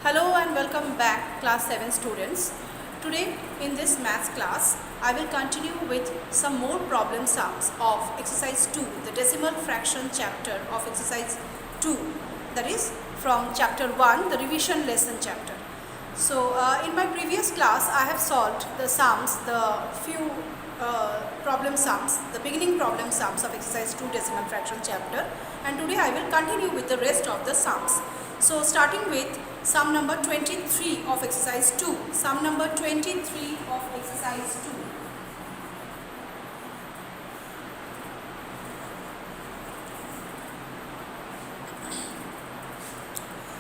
Hello and welcome back class 7 students. Today in this maths class I will continue with some more problem sums of exercise 2, the decimal fraction chapter of exercise 2, that is from chapter 1, the revision lesson chapter. So in my previous class I have solved the sums, the few problem sums, the beginning problem sums of exercise 2 decimal fraction chapter, and today I will continue with the rest of the sums. So starting with sum number 23 of exercise 2. Sum number 23 of exercise 2.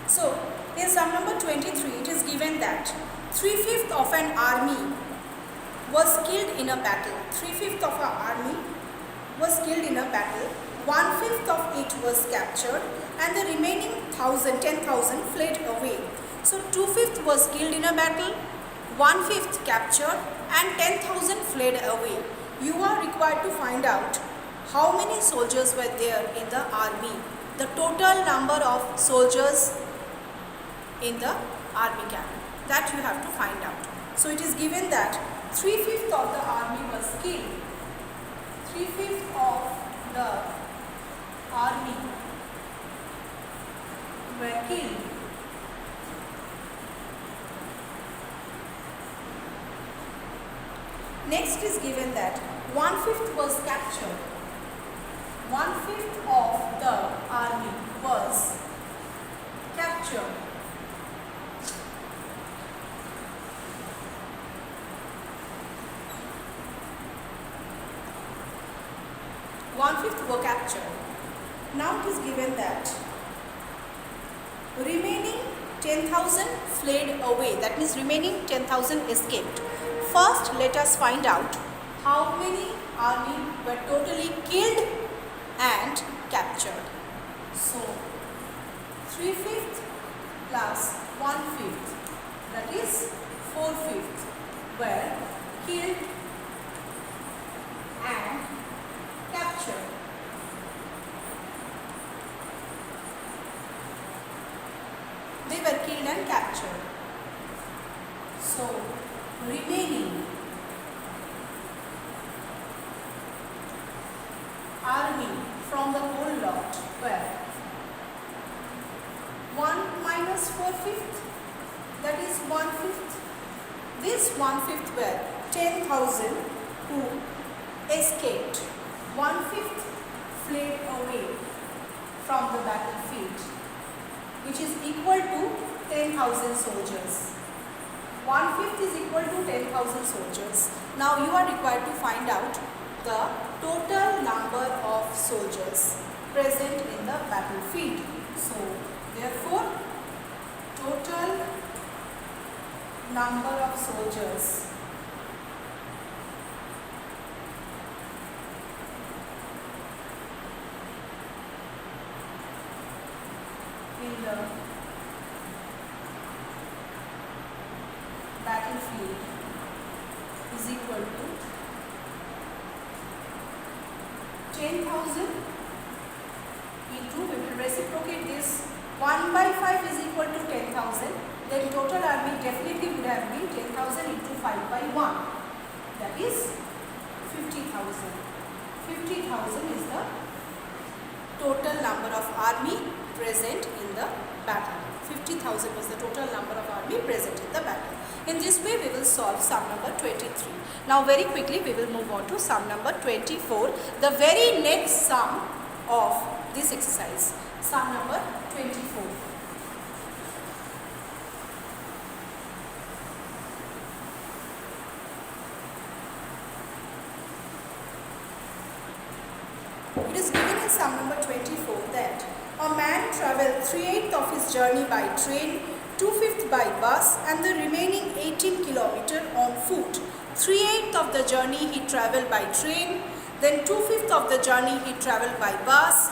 So in sum number 23 it is given that 3/5 of an army was killed in a battle. 3/5 of our army was killed in a battle. 1/5 of it was captured and the remaining 10,000 fled away. So 2/5 was killed in a battle, 1/5 captured and 10,000 fled away. You are required to find out how many soldiers were there in the army. The total number of soldiers in the army camp. That you have to find out. So it is given that 3/5 of the army was killed. 3/5 of the army were killed. Next is given that 1/5 was captured. 1/5 of the army was captured. Were captured. Now it is given that remaining 10,000 fled away. That means remaining 10,000 escaped. First, let us find out how many army were totally killed and captured. So 3/5 plus 1/5, that is 4/5 were killed and captured. They were killed and captured. So remaining army from the whole lot were 1 minus 4/5, that is 1/5. This 1/5 were 10,000 who escaped. 1/5 fled away from the battlefield, which is equal to 10,000 soldiers. 1/5 is equal to 10,000 soldiers. Now you are required to find out the total number of soldiers present in the battlefield. So therefore total number of soldiers in the battlefield is equal to 10,000 into, we will reciprocate this, 1/5 is equal to 10,000, then total army definitely would have been 10,000 into 5/1, that is 50,000. 50,000 is the total number of army present in the battle. 50,000 was the total number of army present in the battle. In this way we will solve sum number 23. Now very quickly we will move on to sum number 24, the very next sum of this exercise. Sum number 24. It is given in sum number 24 that a man travelled 3/8 of his journey by train, 2/5 by bus and the remaining 18 km on foot. 3/8 of the journey he travelled by train, then 2/5 of the journey he travelled by bus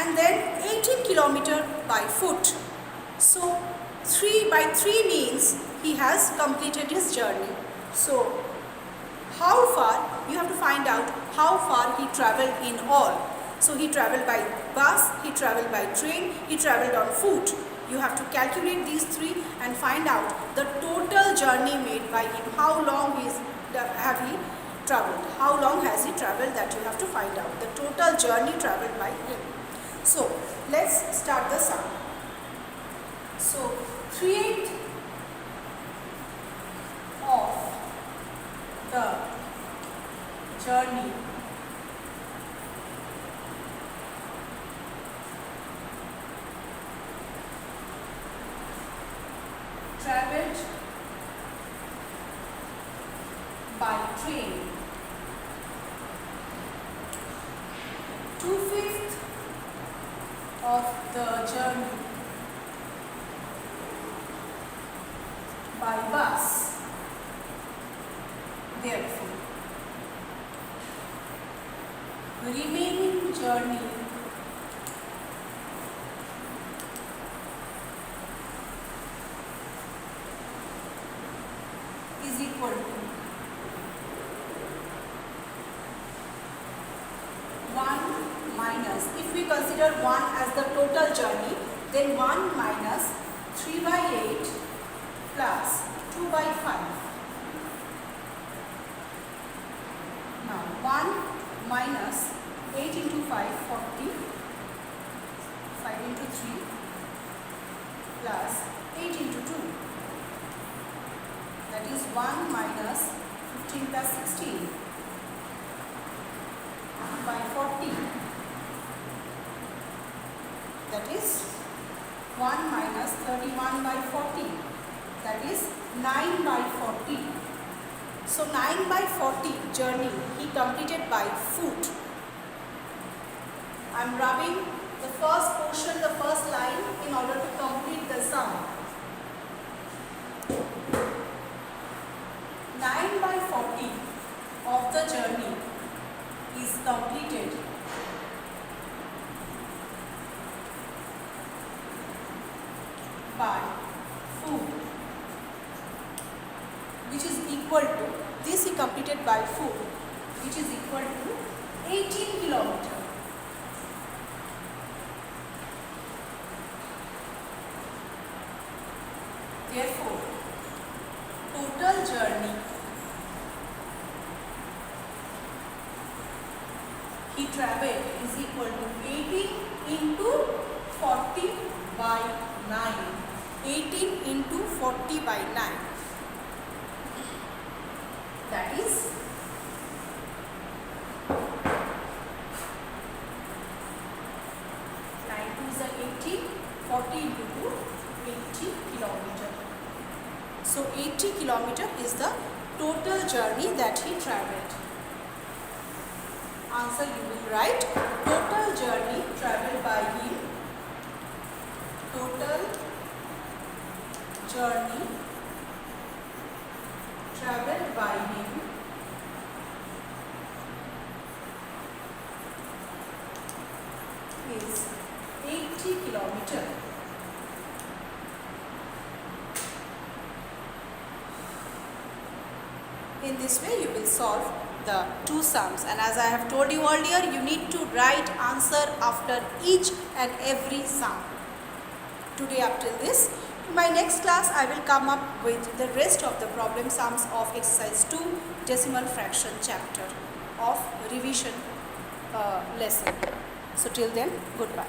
and then 18 km by foot. So 3/3 means he has completed his journey. So how far, you have to find out how far he travelled in all. So he travelled by bus, he travelled by train, he travelled on foot. You have to calculate these three and find out the total journey made by him. How long have he traveled? How long has he traveled? That you have to find out. The total journey traveled by him. So let's start the sum. So 3/8 of the journey travelled by train, 2/5 of the journey by bus. Therefore, the remaining journey is equal to 1 minus, if we consider 1 as the total journey, then 1 minus 3/8 plus 2/5. Now 1 minus 8 into 5, 40, 5 into 3 plus 8 into 2. That is 1 minus 15 plus 16 by 40. That is 1 minus 31 by 40. That is 9 by 40. So 9 by 40 journey he completed by foot. I am rubbing the first portion, the first line in order to complete the sum. 9 by 40 of the journey is completed by foot, which is equal to, this he completed by foot, which is equal to 18 kilometers. Therefore, total journey he travelled is equal to 18 into 40 by 9. 18 into 40 by 9. That is 9 2s are 80, 40 into 2, 80 kilometer. So 80 kilometer is the total journey that he travelled. Answer you will write total journey travelled by him. Total journey travelled by him is 80 kilometers. In this way you will solve the two sums, and as I have told you earlier, you need to write answer after each and every sum. Today up till this. In my next class I will come up with the rest of the problem sums of exercise 2 decimal fraction chapter of revision lesson. So till then, goodbye.